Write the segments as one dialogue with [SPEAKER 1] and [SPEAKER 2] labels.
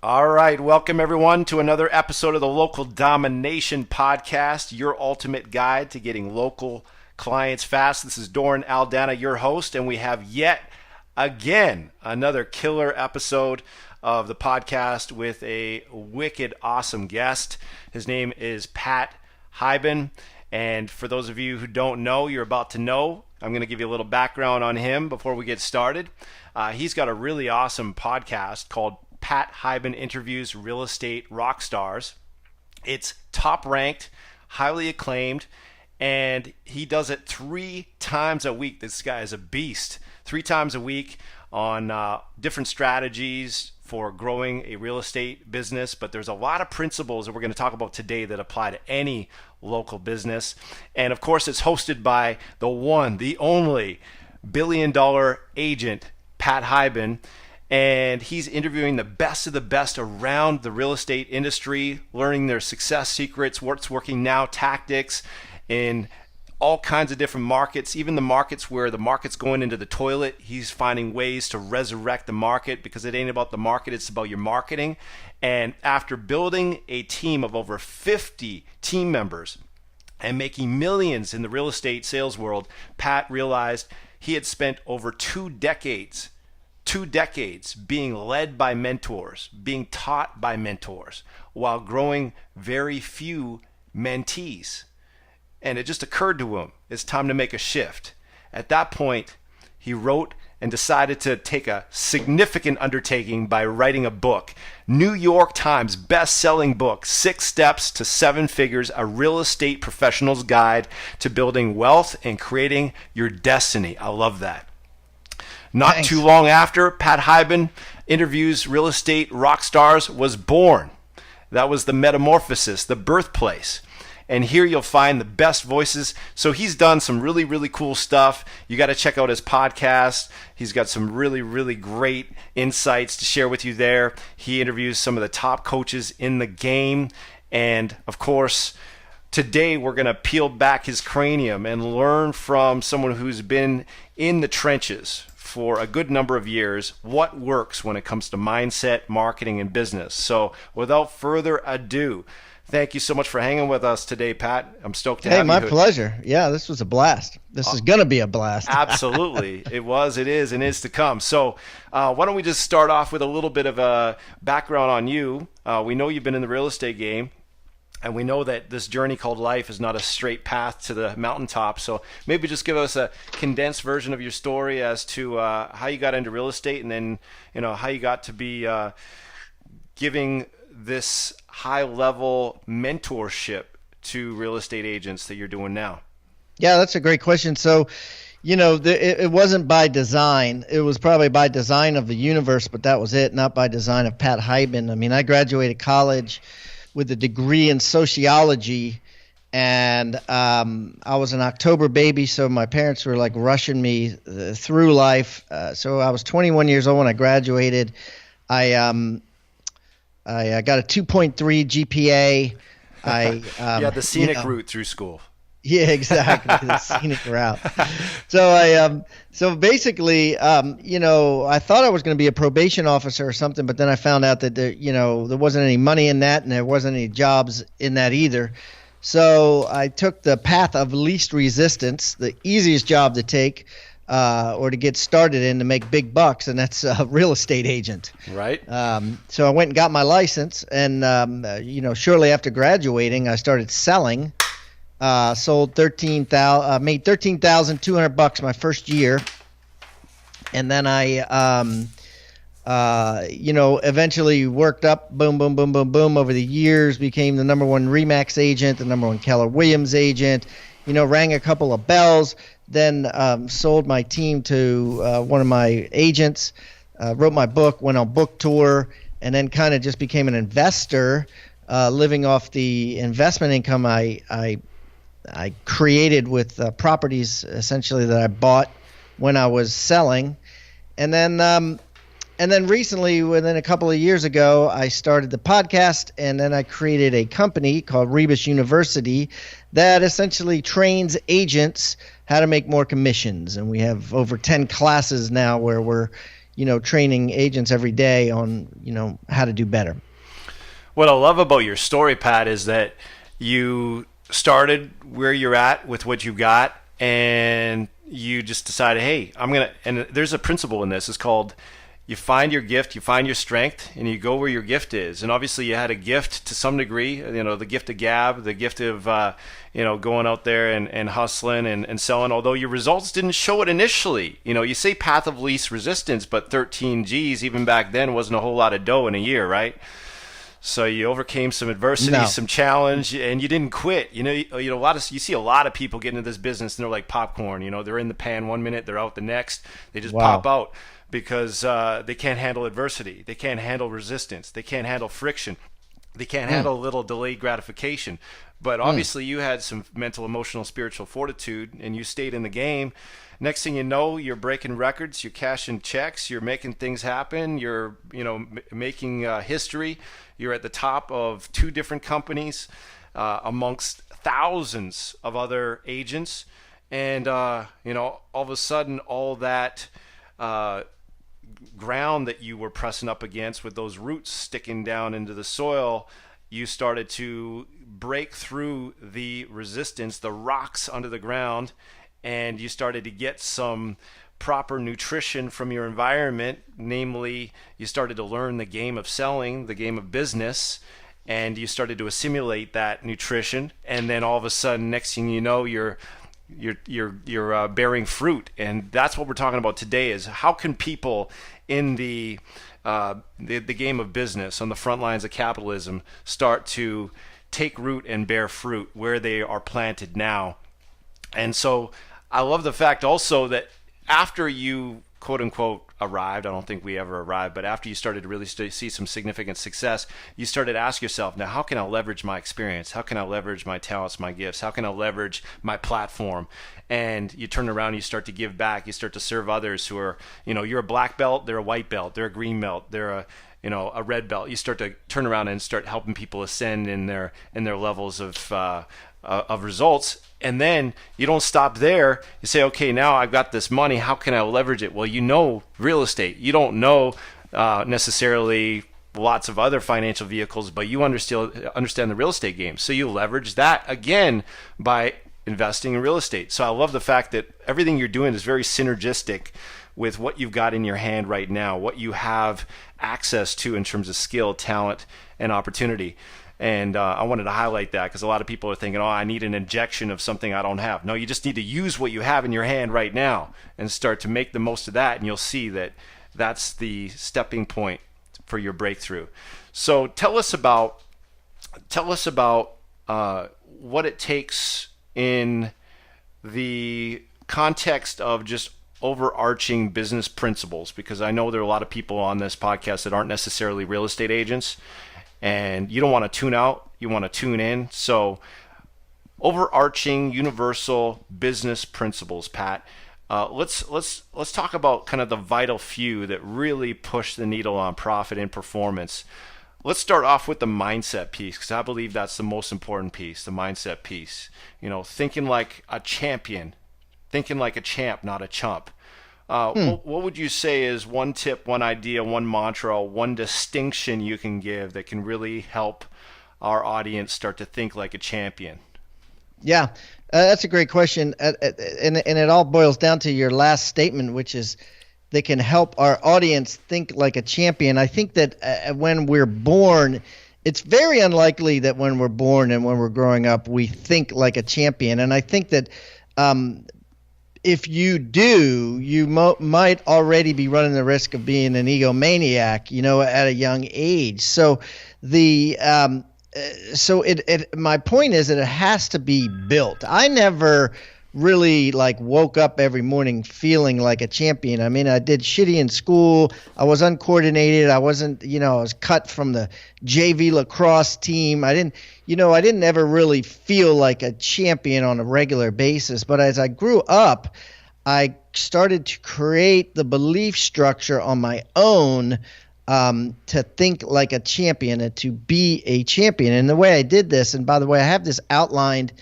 [SPEAKER 1] All right, welcome everyone to another episode of the Local Domination Podcast, your ultimate guide to getting local clients fast. This is Doran Aldana, your host, and we have yet again another killer episode of the podcast with a wicked awesome guest. His name is Pat Hiban, and for those of you who don't know, you're about to know. I'm going to give you a little background on him before we get started. He's got a really awesome podcast called Pat Hiban Interviews Real Estate Rock Stars. It's top ranked, highly acclaimed, and he does it 3 times a week. This guy is a beast. 3 times a week on different strategies for growing a real estate business. But there's a lot of principles that we're going to talk about today that apply to any local business. And of course, it's hosted by the one, the only billion-dollar agent, Pat Hiban. And he's interviewing the best of the best around the real estate industry, learning their success secrets, what's working now, tactics in all kinds of different markets, even the markets where the market's going into the toilet. He's finding ways to resurrect the market because it ain't about the market, it's about your marketing. And after building a team of over 50 team members and making millions in the real estate sales world, Pat realized he had spent over 2 decades being led by mentors, being taught by mentors, while growing very few mentees. And it just occurred to him, it's time to make a shift. At that point, he wrote and decided to take a significant undertaking by writing a book. New York Times best-selling book, 6 Steps to 7 Figures, a real estate professional's guide to building wealth and creating your destiny. I love that. Not
[SPEAKER 2] Thanks.
[SPEAKER 1] too long after, Pat Hiban Interviews Real Estate Rock Stars was born. That was the metamorphosis, the birthplace. And here you'll find the best voices. So he's done some really, really cool stuff. You got to check out his podcast. He's got some really, really great insights to share with you there. He interviews some of the top coaches in the game. And of course, today we're going to peel back his cranium and learn from someone who's been in the trenches for a good number of years what works when it comes to mindset, marketing, and business. So without further ado, thank you so much for hanging with us today, Pat. I'm stoked to have you.
[SPEAKER 2] Hey, my pleasure. Yeah, this was a blast. This is going to be a blast.
[SPEAKER 1] Absolutely. It was, it is, and is to come. So why don't we just start off with a little bit of a background on you. We know you've been in the real estate game. And we know that this journey called life is not a straight path to the mountaintop. So maybe just give us a condensed version of your story as to how you got into real estate, and then how you got to be giving this high-level mentorship to real estate agents that you're doing now.
[SPEAKER 2] Yeah, that's a great question. So, it wasn't by design. It was probably by design of the universe, but that was it, not by design of Pat Hiban. I mean, I graduated college with a degree in sociology, and I was an October baby, so my parents were like rushing me through life. So I was 21 years old when I graduated. I got a 2.3 GPA.
[SPEAKER 1] Yeah, the scenic route through school.
[SPEAKER 2] Yeah, exactly, the scenic route. So basically, I thought I was going to be a probation officer or something, but then I found out that there wasn't any money in that, and there wasn't any jobs in that either. So I took the path of least resistance, the easiest job to take, or to get started in to make big bucks, and that's a real estate agent.
[SPEAKER 1] Right.
[SPEAKER 2] So I went and got my license, and shortly after graduating, I started selling. Sold made $13,200 my first year, and then I, eventually worked up, boom, boom, boom, boom, boom, over the years, became the number 1 Remax agent, the number 1 Keller Williams agent. Rang a couple of bells, then sold my team to one of my agents, wrote my book, went on book tour, and then kind of just became an investor, living off the investment income I created with properties essentially that I bought when I was selling. And then recently, within a couple of years ago, I started the podcast, and then I created a company called Rebus University that essentially trains agents how to make more commissions. And we have over 10 classes now where we're training agents every day on, how to do better.
[SPEAKER 1] What I love about your story, Pat, is that you started where you're at with what you got, and you just decided, hey, and there's a principle in this. It's called, you find your gift, you find your strength, and you go where your gift is. And obviously you had a gift to some degree, the gift of gab, the gift of, going out there and hustling and selling, although your results didn't show it initially. You say path of least resistance, but 13 G's even back then wasn't a whole lot of dough in a year, right? So you overcame some adversity, some challenge, and you didn't quit. You see a lot of people get into this business, and they're like popcorn. They're in the pan 1 minute, they're out the next. They just pop out because they can't handle adversity. They can't handle resistance. They can't handle friction. They can't handle a little delayed gratification. But obviously you had some mental, emotional, spiritual fortitude, and you stayed in the game. Next thing you know, you're breaking records, you're cashing checks, you're making things happen, you're making history. You're at the top of 2 different companies amongst thousands of other agents, and all of a sudden, all that ground that you were pressing up against with those roots sticking down into the soil, you started to break through the resistance, the rocks under the ground, and you started to get some proper nutrition from your environment. Namely, you started to learn the game of selling, the game of business, and you started to assimilate that nutrition. And then all of a sudden, next thing you know, you're bearing fruit. And that's what we're talking about today: is how can people in the game of business, on the front lines of capitalism, start to take root and bear fruit where they are planted now. And so I love the fact also that after you, quote unquote, arrived, I don't think we ever arrived, but after you started to really see some significant success, you started to ask yourself, now how can I leverage my experience? How can I leverage my talents, my gifts? How can I leverage my platform? And you turn around and you start to give back. You start to serve others who are, you're a black belt, they're a white belt, they're a green belt, they're a red belt. You start to turn around and start helping people ascend in their levels of results. And then you don't stop there. You say, okay, now I've got this money. How can I leverage it? Well, real estate. You don't know necessarily lots of other financial vehicles, but you understand the real estate game. So you leverage that again by investing in real estate. So I love the fact that everything you're doing is very synergistic with what you've got in your hand right now, what you have access to in terms of skill, talent, and opportunity. And I wanted to highlight that because a lot of people are thinking, I need an injection of something I don't have. No, you just need to use what you have in your hand right now and start to make the most of that, and you'll see that that's the stepping point for your breakthrough. So tell us about what it takes in the context of just overarching business principles, because I know there are a lot of people on this podcast that aren't necessarily real estate agents. And you don't want to tune out, you want to tune in. So overarching universal business principles, Pat. Let's talk about kind of the vital few that really push the needle on profit and performance. Let's start off with the mindset piece, because I believe that's the most important piece, the mindset piece. Thinking like a champion, thinking like a champ, not a chump. What would you say is one tip, one idea, one mantra, one distinction you can give that can really help our audience start to think like a champion?
[SPEAKER 2] Yeah, that's a great question. And it all boils down to your last statement, which is they can help our audience think like a champion. I think that when we're born, it's very unlikely that when we're born and when we're growing up, we think like a champion. And I think that if you do, you might already be running the risk of being an egomaniac, at a young age. So my point is that it has to be built. I never really woke up every morning feeling like a champion. I mean, I did shitty in school. I was uncoordinated. I wasn't, I was cut from the JV lacrosse team. I didn't ever really feel like a champion on a regular basis. But as I grew up, I started to create the belief structure on my own to think like a champion and to be a champion. And the way I did this, and by the way, I have this outlined.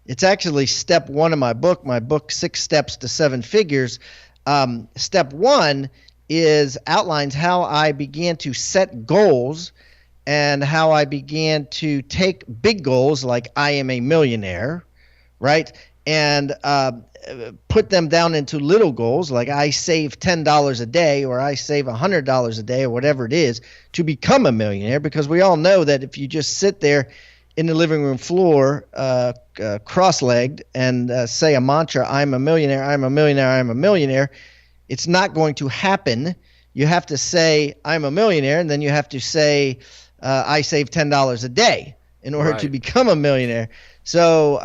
[SPEAKER 2] It's actually step 1 of my book 6 Steps to 7 Figures. Step 1 outlines how I began to set goals and how I began to take big goals like I am a millionaire, right? And put them down into little goals like I save $10 a day or I save $100 a day or whatever it is to become a millionaire, because we all know that if you just sit there in the living room floor cross-legged and say a mantra, I'm a millionaire, I'm a millionaire, I'm a millionaire, it's not going to happen. You have to say I'm a millionaire, and then you have to say I save $10 a day in order to become a millionaire. So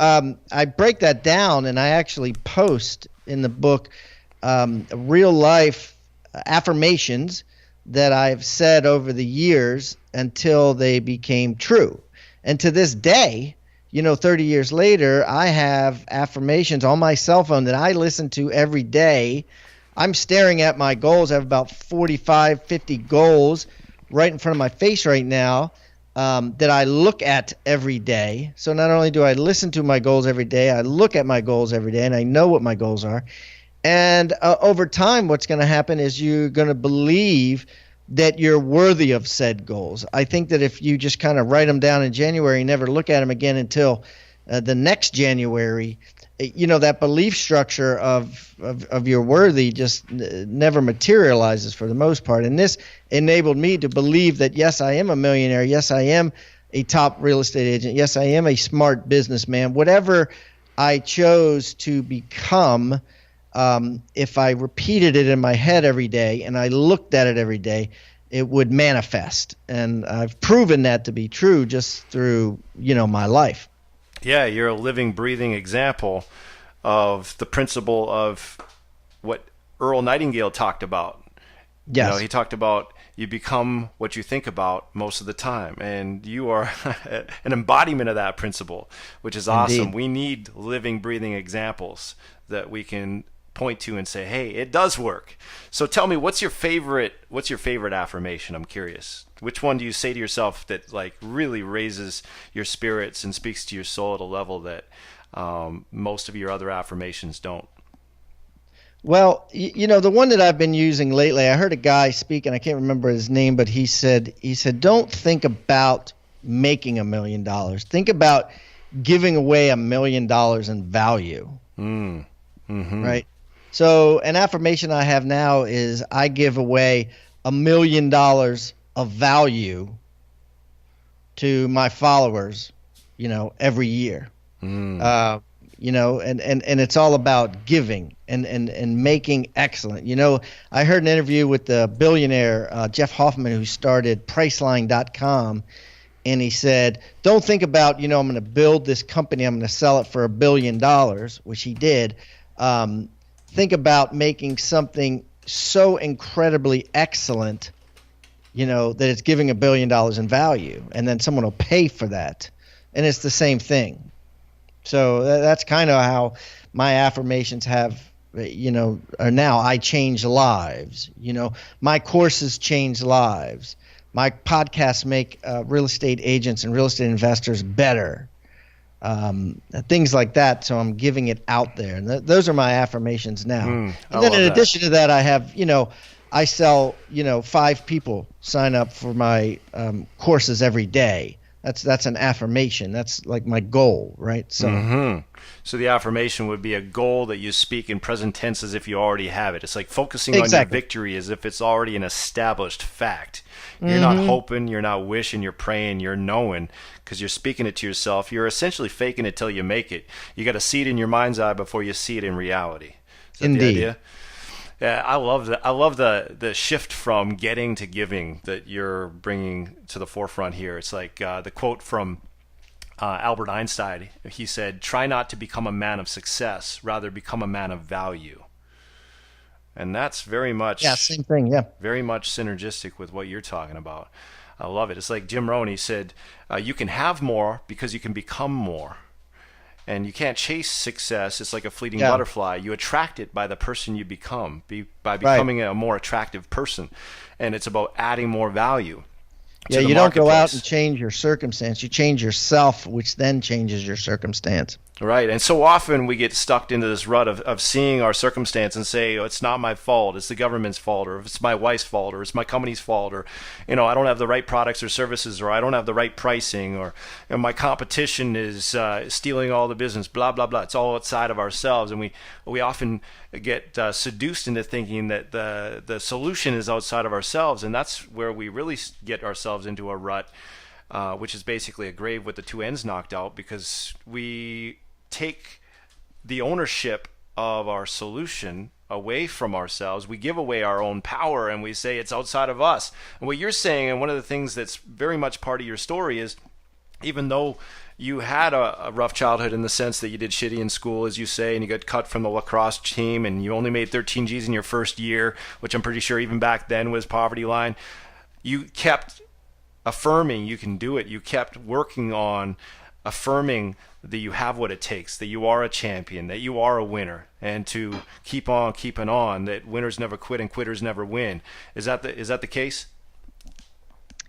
[SPEAKER 2] I break that down, and I actually post in the book real life affirmations that I've said over the years until they became true. And to this day, 30 years later, I have affirmations on my cell phone that I listen to every day. I'm staring at my goals. I have about 45, 50 goals right in front of my face right now that I look at every day. So not only do I listen to my goals every day, I look at my goals every day, and I know what my goals are. And over time, what's going to happen is you're going to believe that you're worthy of said goals. I think that if you just kind of write them down in January and never look at them again until the next January, that belief structure of you're worthy just never materializes for the most part. And this enabled me to believe that, yes, I am a millionaire. Yes, I am a top real estate agent. Yes, I am a smart businessman. Whatever I chose to become, if I repeated it in my head every day and I looked at it every day, it would manifest. And I've proven that to be true just through, my life.
[SPEAKER 1] Yeah, you're a living, breathing example of the principle of what Earl Nightingale talked about.
[SPEAKER 2] Yes.
[SPEAKER 1] He talked about you become what you think about most of the time. And you are an embodiment of that principle, which is awesome.
[SPEAKER 2] Indeed.
[SPEAKER 1] We need living, breathing examples that we can point to and say, hey, it does work. So tell me, what's your favorite affirmation? I'm curious. Which one do you say to yourself that really raises your spirits and speaks to your soul at a level that most of your other affirmations don't?
[SPEAKER 2] Well, the one that I've been using lately, I heard a guy speak, and I can't remember his name, but he said, don't think about making $1 million. Think about giving away $1 million in value.
[SPEAKER 1] Mm-hmm.
[SPEAKER 2] Right? So an affirmation I have now is I give away $1 million of value to my followers, every year. And it's all about giving and making excellent. I heard an interview with the billionaire Jeff Hoffman, who started Priceline.com, and he said, don't think about, I'm going to build this company, I'm going to sell it for $1 billion, which he did. Think about making something so incredibly excellent, that it's giving $1 billion in value, and then someone will pay for that. And it's the same thing. So that's kind of how my affirmations have, are now. I change lives. My courses change lives. My podcasts make real estate agents and real estate investors better. Things like that. So I'm giving it out there. And those are my affirmations now. And then in addition to that, I have, I sell, 5 people sign up for my courses every day. That's an affirmation. That's like my goal, right? So,
[SPEAKER 1] So the affirmation would be a goal that you speak in present tense as if you already have it. It's like focusing on your victory as if it's already an established fact. You're not hoping, you're not wishing, you're praying, you're knowing, because you're speaking it to yourself. You're essentially faking it till you make it. You got to see it in your mind's eye before you see it in reality. Is that
[SPEAKER 2] Indeed.
[SPEAKER 1] the idea? Yeah, I love the shift from getting to giving that you're bringing to the forefront here. It's like the quote from Albert Einstein. He said, "Try not to become a man of success, rather become a man of value." And that's very much
[SPEAKER 2] same thing. Yeah,
[SPEAKER 1] very much synergistic with what you're talking about. I love it. It's like Jim Rohn. He said, "You can have more because you can become more." And you can't chase success. It's like a fleeting butterfly. You attract it by the person you become, by becoming a more attractive person. And it's about adding more value.
[SPEAKER 2] You don't go out and change your circumstance. You change yourself, which then changes your circumstance.
[SPEAKER 1] Right. And so often we get stuck into this rut of seeing our circumstance and say, oh, it's not my fault. It's the government's fault, or it's my wife's fault, or it's my company's fault, or, I don't have the right products or services, or I don't have the right pricing, or my competition is stealing all the business, blah, blah, blah. It's all outside of ourselves. And we often get seduced into thinking that the solution is outside of ourselves. And that's where we really get ourselves into a rut, which is basically a grave with the two ends knocked out, because we take the ownership of our solution away from ourselves. We give away our own power and we say it's outside of us. And what you're saying, and one of the things that's very much part of your story, is even though you had a rough childhood in the sense that you did shitty in school, as you say, and you got cut from the lacrosse team, and you only made 13 G's in your first year, which I'm pretty sure even back then was poverty line, you kept affirming you can do it. You kept working on affirming that you have what it takes, that you are a champion, that you are a winner, and to keep on keeping on, that winners never quit and quitters never win. Is that the case?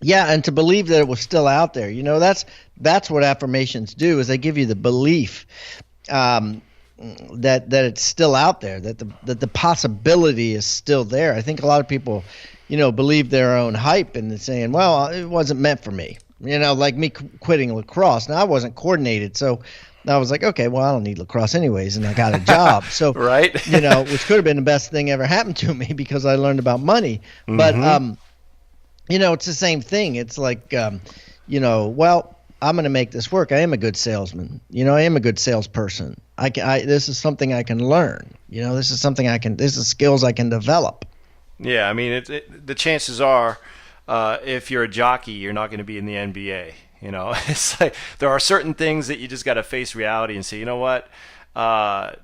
[SPEAKER 2] Yeah, and to believe that it was still out there. That's what affirmations do, is they give you the belief that it's still out there, that the possibility is still there. I think a lot of people, believe their own hype and saying, well, it wasn't meant for me. Like me quitting lacrosse. Now, I wasn't coordinated, so I was like, okay, well, I don't need lacrosse anyways, and I got a job. So,
[SPEAKER 1] right.
[SPEAKER 2] Which could have been the best thing ever happened to me, because I learned about money.
[SPEAKER 1] Mm-hmm.
[SPEAKER 2] But, it's the same thing. It's like, well, I'm going to make this work. I am a good salesman. I am a good salesperson. This is something I can learn. This is skills I can develop.
[SPEAKER 1] Yeah, I mean, the chances are, if you're a jockey, you're not going to be in the NBA. It's like there are certain things that you just got to face reality and say, you know what?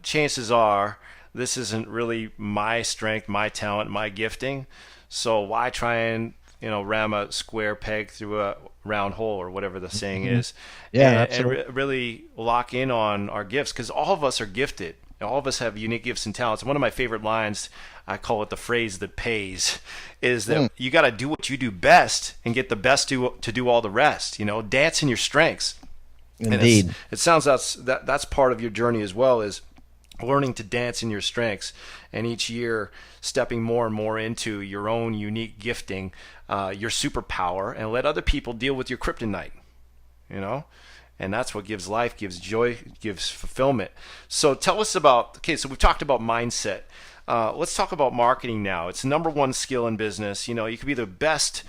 [SPEAKER 1] Chances are this isn't really my strength, my talent, my gifting. So why try and ram a square peg through a round hole, or whatever the saying is?
[SPEAKER 2] Yeah,
[SPEAKER 1] and really lock in on our gifts, because all of us are gifted. All of us have unique gifts and talents. One of my favorite lines, I call it the phrase that pays, is that you got to do what you do best and get the best to do all the rest. Dance in your strengths.
[SPEAKER 2] Indeed.
[SPEAKER 1] And it sounds that's part of your journey as well, is learning to dance in your strengths, and each year stepping more and more into your own unique gifting, your superpower, and let other people deal with your kryptonite. And that's what gives life, gives joy, gives fulfillment. So tell us about, so we've talked about mindset. Let's talk about marketing now. It's the number one skill in business. You could be the best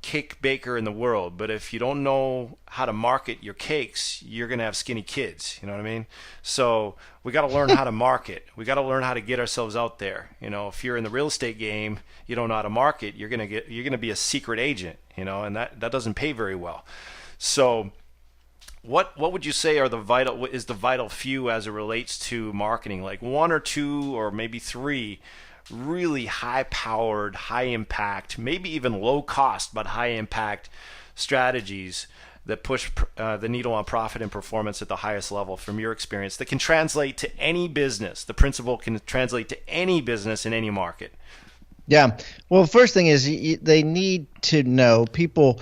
[SPEAKER 1] cake baker in the world, but if you don't know how to market your cakes, you're going to have skinny kids. You know what I mean? So we got to learn how to market. We got to learn how to get ourselves out there. If you're in the real estate game, you don't know how to market, you're going to be a secret agent, and that doesn't pay very well. So what would you say is the vital few as it relates to marketing? Like one or two or maybe three really high-powered, high-impact, maybe even low-cost but high-impact strategies that push the needle on profit and performance at the highest level, from your experience, that can translate to any business. The principle can translate to any business in any market.
[SPEAKER 2] Yeah. Well, first thing is they need to know, people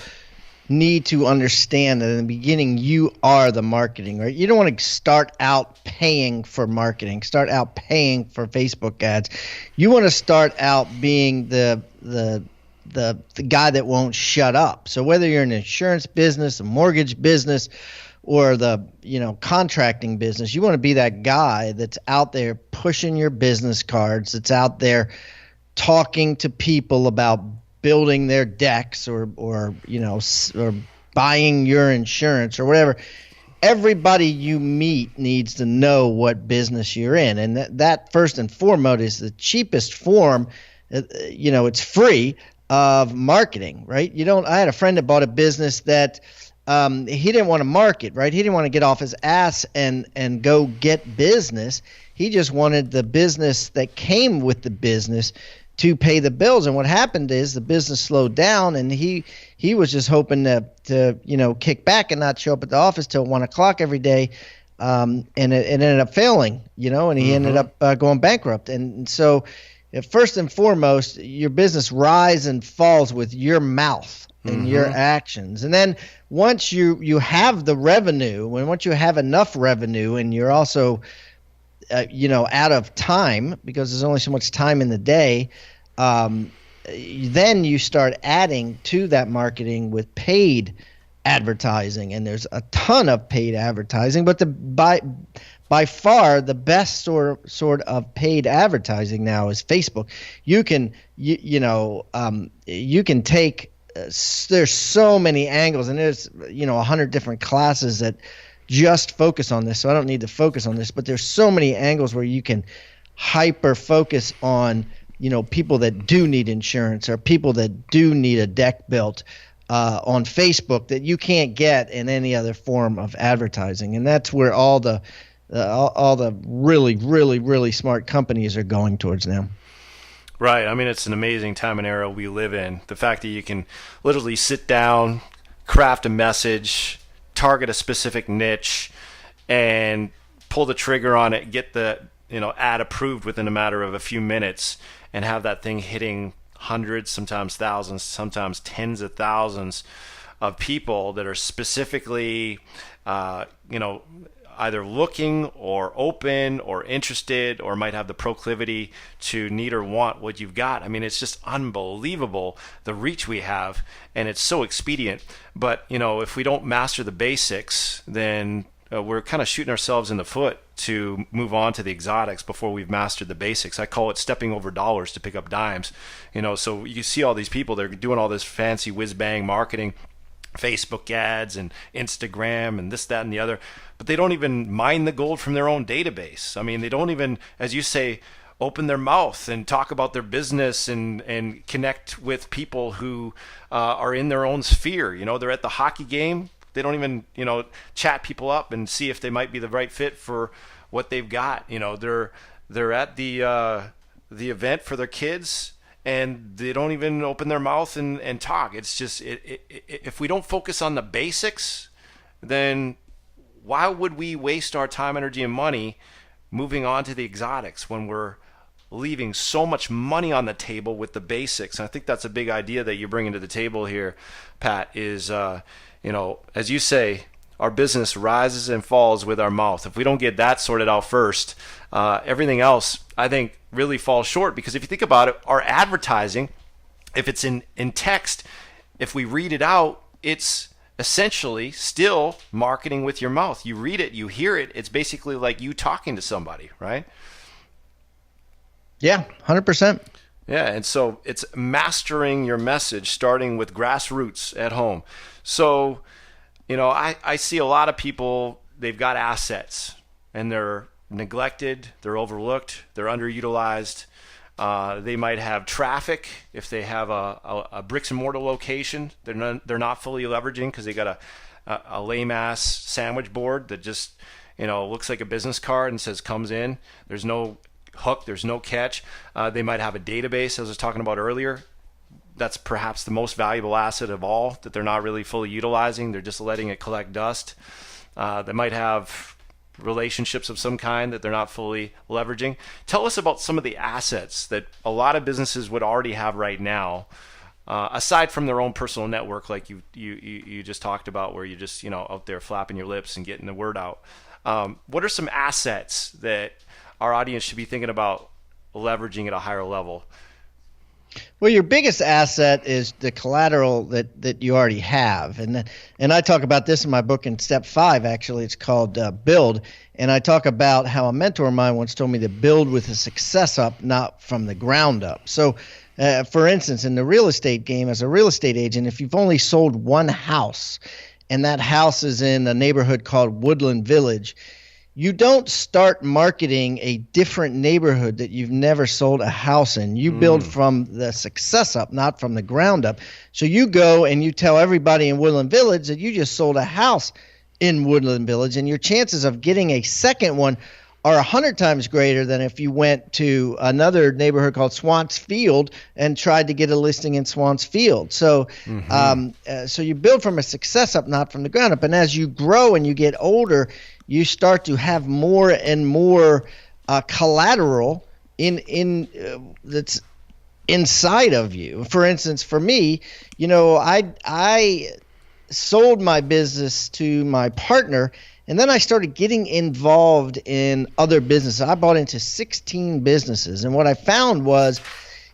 [SPEAKER 2] need to understand that in the beginning you are the marketing, right? You don't want to start out paying for marketing, start out paying for Facebook ads. You want to start out being the guy that won't shut up. So whether you're in an insurance business, a mortgage business, or the contracting business, you want to be that guy that's out there pushing your business cards, that's out there talking to people about building their decks or buying your insurance or whatever. Everybody you meet needs to know what business you're in, and that first and foremost is the cheapest form. It's free of marketing, right? I had a friend that bought a business that he didn't want to market, right? He didn't want to get off his ass and go get business. He just wanted the business that came with the business to pay the bills. And what happened is the business slowed down, and he was just hoping to kick back and not show up at the office till 1 o'clock every day. And it ended up failing, and he ended up going bankrupt. And so first and foremost, your business rise and falls with your mouth and your actions. And then once you have the revenue, and once you have enough revenue, and you're also out of time, because there's only so much time in the day, then you start adding to that marketing with paid advertising, and there's a ton of paid advertising. But by far the best sort of paid advertising now is Facebook. You can you can take there's so many angles, and there's 100 different classes that just focus on this, so I don't need to focus on this, but there's so many angles where you can hyper focus on people that do need insurance, or people that do need a deck built on Facebook, that you can't get in any other form of advertising. And that's where all the really, really, really smart companies are going towards now.
[SPEAKER 1] Right. I mean, it's an amazing time and era we live in. The fact that you can literally sit down, craft a message, target a specific niche, and pull the trigger on it, get the ad approved within a matter of a few minutes, and have that thing hitting hundreds, sometimes thousands, sometimes tens of thousands of people that are specifically either looking or open or interested, or might have the proclivity to need or want what you've got. I mean, it's just unbelievable the reach we have, and it's so expedient. But if we don't master the basics, then we're kind of shooting ourselves in the foot to move on to the exotics before we've mastered the basics. I call it stepping over dollars to pick up dimes. So you see all these people, they're doing all this fancy whiz-bang marketing, Facebook ads and Instagram and this, that, and the other, but they don't even mine the gold from their own database. I mean, they don't even, as you say, open their mouth and talk about their business and connect with people who are in their own sphere. They're at the hockey game. They don't even, chat people up and see if they might be the right fit for what they've got. They're at the event for their kids, and they don't even open their mouth and talk. It's just, if we don't focus on the basics, then why would we waste our time, energy, and money moving on to the exotics when we're leaving so much money on the table with the basics? And I think that's a big idea that you're bringing to the table here, Pat, is, as you say, our business rises and falls with our mouth. If we don't get that sorted out first, everything else, I think, really falls short. Because if you think about it, our advertising, if it's in text, if we read it out, it's essentially still marketing with your mouth. You read it, you hear it. It's basically like you talking to somebody, right?
[SPEAKER 2] Yeah, 100%.
[SPEAKER 1] Yeah, and so it's mastering your message, starting with grassroots at home. So, I see a lot of people, they've got assets, and they're neglected, they're overlooked, they're underutilized. They might have traffic if they have a bricks and mortar location. They're not fully leveraging because they got a lame ass sandwich board that just looks like a business card and says comes in. There's no hook, there's no catch. They might have a database, as I was talking about earlier. That's perhaps the most valuable asset of all that they're not really fully utilizing. They're just letting it collect dust. They might have relationships of some kind that they're not fully leveraging. Tell us about some of the assets that a lot of businesses would already have right now, aside from their own personal network, like you just talked about, where you're just out there flapping your lips and getting the word out. What are some assets that our audience should be thinking about leveraging at a higher level?
[SPEAKER 2] Well, your biggest asset is the collateral that you already have. And I talk about this in my book in step 5, actually. It's called Build. And I talk about how a mentor of mine once told me to build with a success up, not from the ground up. So, for instance, in the real estate game, as a real estate agent, if you've only sold one house, and that house is in a neighborhood called Woodland Village, you don't start marketing a different neighborhood that you've never sold a house in. You build from the success up, not from the ground up. So you go and you tell everybody in Woodland Village that you just sold a house in Woodland Village, and your chances of getting a second one are 100 times greater than if you went to another neighborhood called Swans Field and tried to get a listing in Swans Field. So, so you build from a success up, not from the ground up. And as you grow and you get older, you start to have more and more collateral that's inside of you. For instance, for me, I sold my business to my partner, and then I started getting involved in other businesses. I bought into 16 businesses, and what I found was,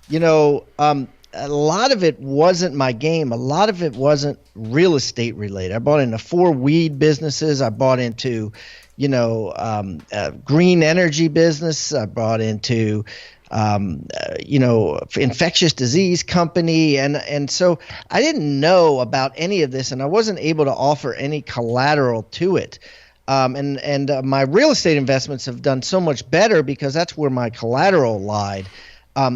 [SPEAKER 2] a lot of it wasn't my game. A lot of it wasn't real estate related. I bought into 4 weed businesses. I bought into, green energy business. I bought into, infectious disease company. And so I didn't know about any of this, and I wasn't able to offer any collateral to it. And my real estate investments have done so much better because that's where my collateral lied.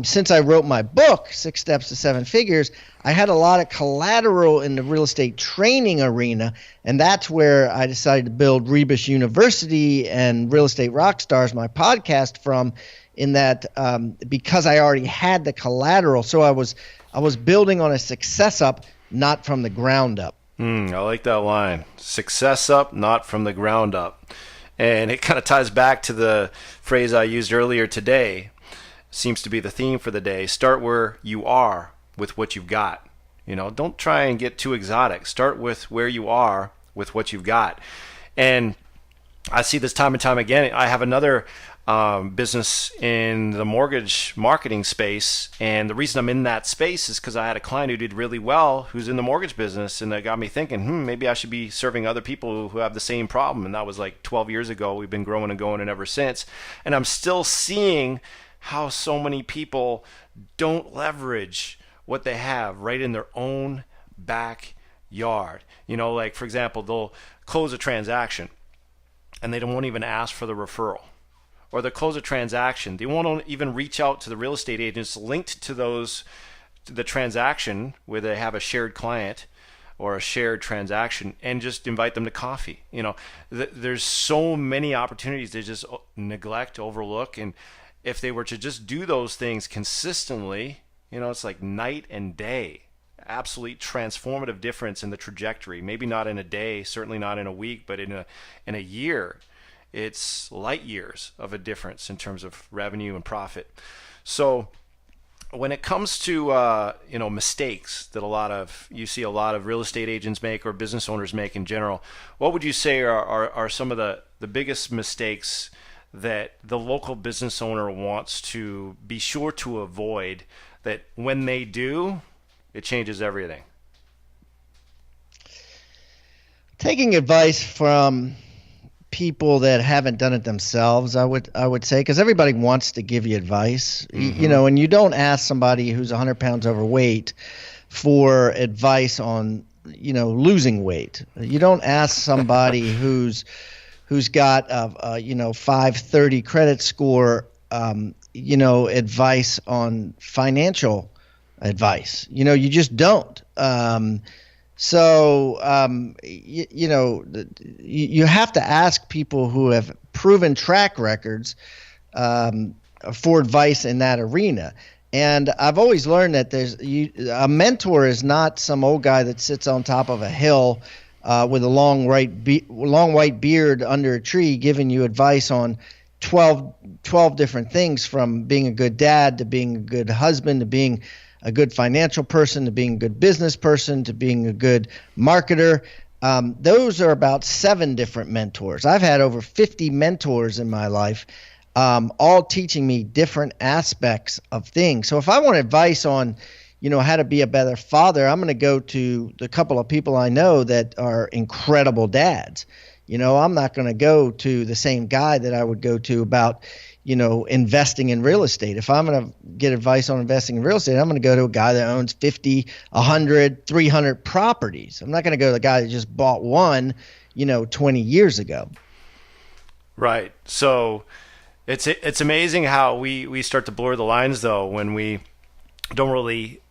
[SPEAKER 2] Since I wrote my book, 6 Steps to 7 Figures, I had a lot of collateral in the real estate training arena, and that's where I decided to build Rebus University and Real Estate Rockstars, my podcast, from. In that, because I already had the collateral, so I was building on a success up, not from the ground up.
[SPEAKER 1] I like that line. Success up, not from the ground up. And it kind of ties back to the phrase I used earlier today. Seems to be the theme for the day. Start where you are with what you've got. Don't try and get too exotic. Start with where you are with what you've got. And I see this time and time again. I have another business in the mortgage marketing space, and the reason I'm in that space is because I had a client who did really well who's in the mortgage business, and that got me thinking, maybe I should be serving other people who have the same problem. And that was like 12 years ago. We've been growing and going and ever since, and I'm still seeing how so many people don't leverage what they have right in their own backyard. Like, for example, they'll close a transaction and they won't even ask for the referral. Or they'll close a transaction. They won't even reach out to the real estate agents linked to the transaction where they have a shared client or a shared transaction, and just invite them to coffee. There's so many opportunities they just neglect, overlook, and if they were to just do those things consistently, it's like night and day. Absolutely transformative difference in the trajectory. Maybe not in a day, certainly not in a week, but in a year. It's light years of a difference in terms of revenue and profit. So when it comes to mistakes that you see a lot of real estate agents make or business owners make in general, what would you say are some of the biggest mistakes that the local business owner wants to be sure to avoid, that when they do, it changes everything?
[SPEAKER 2] Taking advice from people that haven't done it themselves, I would say, because everybody wants to give you advice, and you don't ask somebody who's 100 pounds overweight for advice on, losing weight. You don't ask somebody who's got a 530 credit score, advice on financial advice. You just don't. You have to ask people who have proven track records for advice in that arena. And I've always learned that a mentor is not some old guy that sits on top of a hill with a long white beard under a tree giving you advice on 12 different things, from being a good dad to being a good husband to being a good financial person to being a good business person to being a good marketer. Those are about 7 different mentors. I've had over 50 mentors in my life, all teaching me different aspects of things. So if I want advice on, how to be a better father, I'm going to go to the couple of people I know that are incredible dads. I'm not going to go to the same guy that I would go to about, investing in real estate. If I'm going to get advice on investing in real estate, I'm going to go to a guy that owns 50, 100, 300 properties. I'm not going to go to the guy that just bought one, 20 years ago.
[SPEAKER 1] Right. So it's amazing how we start to blur the lines, though, when we don't really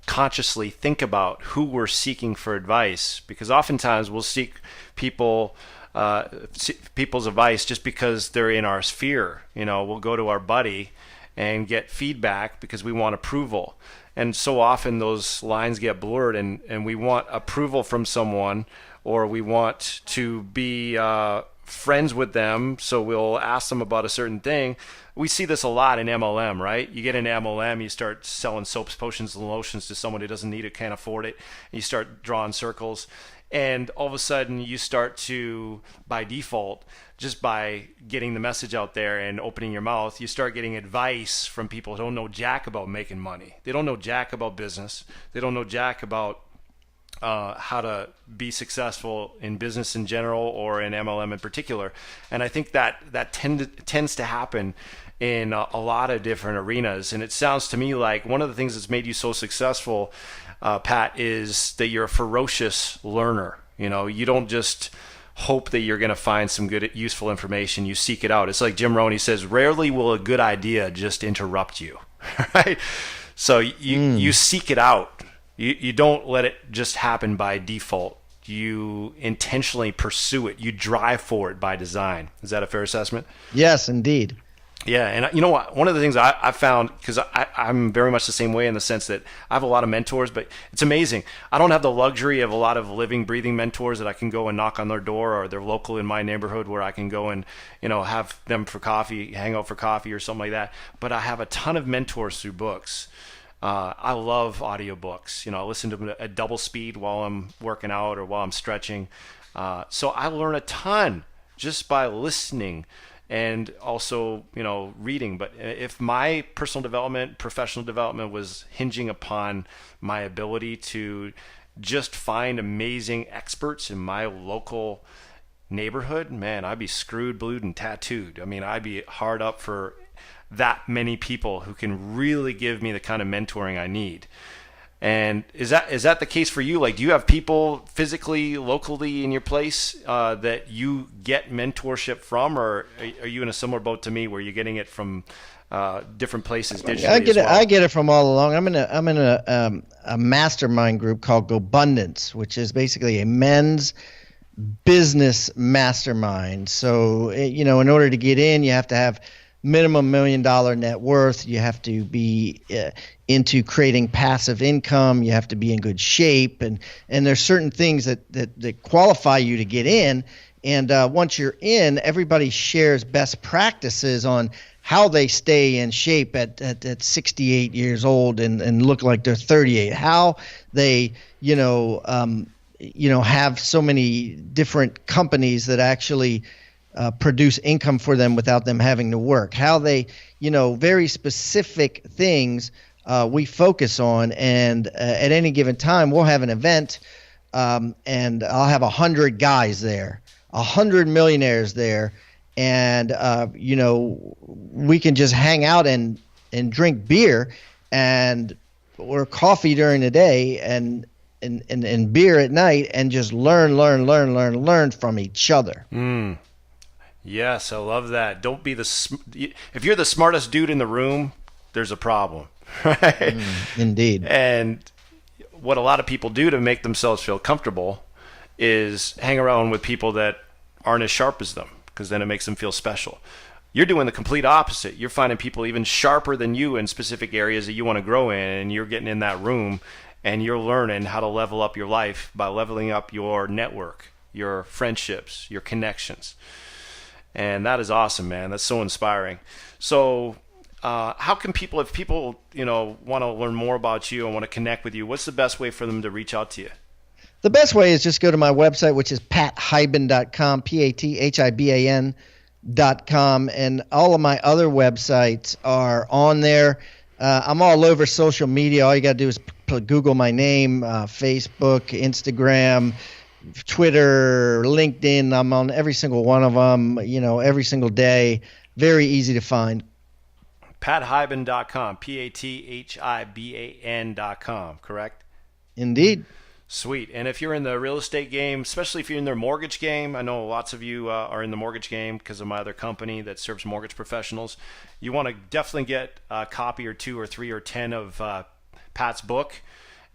[SPEAKER 1] consciously think about who we're seeking for advice, because oftentimes we'll seek people's advice just because they're in our sphere. We'll go to our buddy and get feedback because we want approval, and so often those lines get blurred, and we want approval from someone, or we want to be friends with them, so we'll ask them about a certain thing. We see this a lot in MLM, right? You get into MLM, you start selling soaps, potions, and lotions to someone who doesn't need it, can't afford it, and you start drawing circles. And all of a sudden, you start to, by default, just by getting the message out there and opening your mouth, you start getting advice from people who don't know jack about making money. They don't know jack about business. They don't know jack about how to be successful in business in general or in MLM in particular. And I think that tends to happen in a lot of different arenas. And it sounds to me like one of the things that's made you so successful, Pat, is that you're a ferocious learner. You know, you don't just hope that you're going to find some good, useful information. You seek it out. It's like Jim Rohn, he says, rarely will a good idea just interrupt you, right? So you seek it out. You don't let it just happen by default. You intentionally pursue it. You drive for it by design. Is that a fair assessment?
[SPEAKER 2] Yes, indeed.
[SPEAKER 1] Yeah, and you know what? One of the things I found, because I'm very much the same way in the sense that I have a lot of mentors, but it's amazing. I don't have the luxury of a lot of living, breathing mentors that I can go and knock on their door, or they're local in my neighborhood where I can go and, you know, have them for coffee, hang out for coffee or something like that. But I have a ton of mentors through books. I love audiobooks. You know, I listen to them at double speed while I'm working out or while I'm stretching. So I learn a ton just by listening and also, you know, reading. But if my personal development, professional development was hinging upon my ability to just find amazing experts in my local neighborhood, man, I'd be screwed, blued, and tattooed. I mean, I'd be hard up for that many people who can really give me the kind of mentoring I need. And is that the case for you? Like, do you have people physically, locally in your place that you get mentorship from, or are you in a similar boat to me where you're getting it from different places digitally?
[SPEAKER 2] I get it from all along. I'm in a mastermind group called GoBundance, which is basically a men's business mastermind. So, you know, in order to get in, you have to have minimum $1 million net worth. You have to be into creating passive income. You have to be in good shape, and there's certain things that qualify you to get in. And once you're in, everybody shares best practices on how they stay in shape at 68 years old and look like they're 38. How they have so many different companies that actually produce income for them without them having to work. How they, very specific things we focus on. And at any given time, we'll have an event and I'll have 100 guys there, 100 millionaires there. And, we can just hang out and drink beer or coffee during the day and beer at night and just learn from each other.
[SPEAKER 1] Mm. Yes, I love that. Don't be if you're the smartest dude in the room, there's a problem, right?
[SPEAKER 2] Indeed.
[SPEAKER 1] And what a lot of people do to make themselves feel comfortable is hang around with people that aren't as sharp as them, because then it makes them feel special. You're doing the complete opposite. You're finding people even sharper than you in specific areas that you want to grow in, and you're getting in that room and you're learning how to level up your life by leveling up your network, your friendships, your connections. And that is awesome, man. That's so inspiring. So how can people, if people, want to learn more about you and want to connect with you, what's the best way for them to reach out to you?
[SPEAKER 2] The best way is just go to my website, which is pathiban.com, pathiban.com, and all of my other websites are on there. I'm all over social media. All you got to do is Google my name, Facebook, Instagram, Twitter, LinkedIn. I'm on every single one of them, every single day. Very easy to find.
[SPEAKER 1] pathiban.com, pathiban.com, correct?
[SPEAKER 2] Indeed.
[SPEAKER 1] Sweet. And if you're in the real estate game, especially if you're in the mortgage game, I know lots of you are in the mortgage game because of my other company that serves mortgage professionals. You want to definitely get a copy or 2 or 3 or 10 of Pat's book.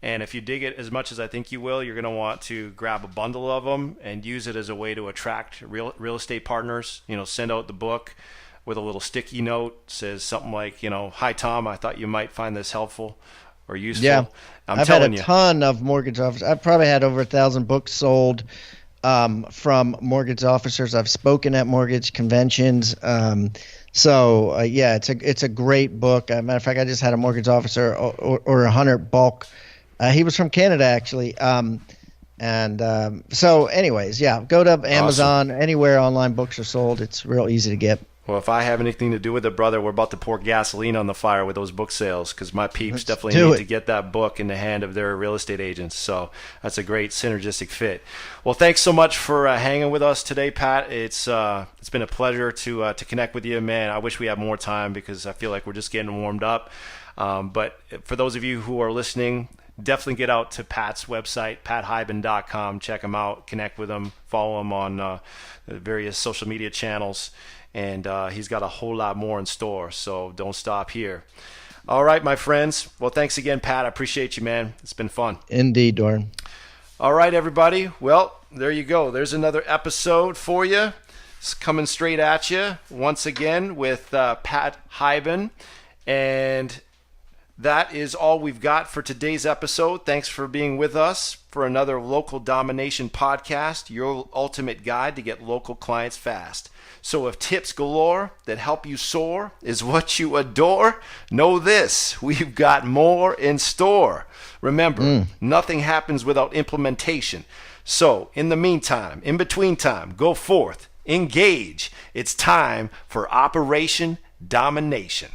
[SPEAKER 1] And if you dig it as much as I think you will, you're going to want to grab a bundle of them and use it as a way to attract real estate partners. Send out the book with a little sticky note, says something like, "Hi Tom, I thought you might find this helpful or useful."
[SPEAKER 2] Yeah,
[SPEAKER 1] I've
[SPEAKER 2] had a ton of mortgage offers. I've probably had over 1,000 books sold. from mortgage officers. I've spoken at mortgage conventions. It's a great book. Matter of fact, I just had a mortgage officer or a hunter bulk. He was from Canada actually. Anyways, yeah, go to Amazon,
[SPEAKER 1] Awesome.
[SPEAKER 2] anywhere online books are sold. It's real easy to get.
[SPEAKER 1] Well, if I have anything to do with it, brother, we're about to pour gasoline on the fire with those book sales because my peeps
[SPEAKER 2] Let's
[SPEAKER 1] definitely
[SPEAKER 2] do
[SPEAKER 1] need
[SPEAKER 2] it.
[SPEAKER 1] to get that book in the hand of their real estate agents. So that's a great synergistic fit. Well, thanks so much for hanging with us today, Pat. It's been a pleasure to connect with you, man. I wish we had more time because I feel like we're just getting warmed up. But for those of you who are listening, definitely get out to Pat's website, pathiban.com. Check him out, connect with him, follow him on the various social media channels. And he's got a whole lot more in store, so don't stop here. All right, my friends. Well, thanks again, Pat. I appreciate you, man. It's been fun.
[SPEAKER 2] Indeed, Doran.
[SPEAKER 1] All right, everybody. Well, there you go. There's another episode for you. It's coming straight at you once again with Pat Hiban. And that is all we've got for today's episode. Thanks for being with us for another Local Domination podcast, your ultimate guide to get local clients fast. So if tips galore that help you soar is what you adore, know this, we've got more in store. Remember, nothing happens without implementation. So in the meantime, in between time, go forth, engage. It's time for Operation Domination.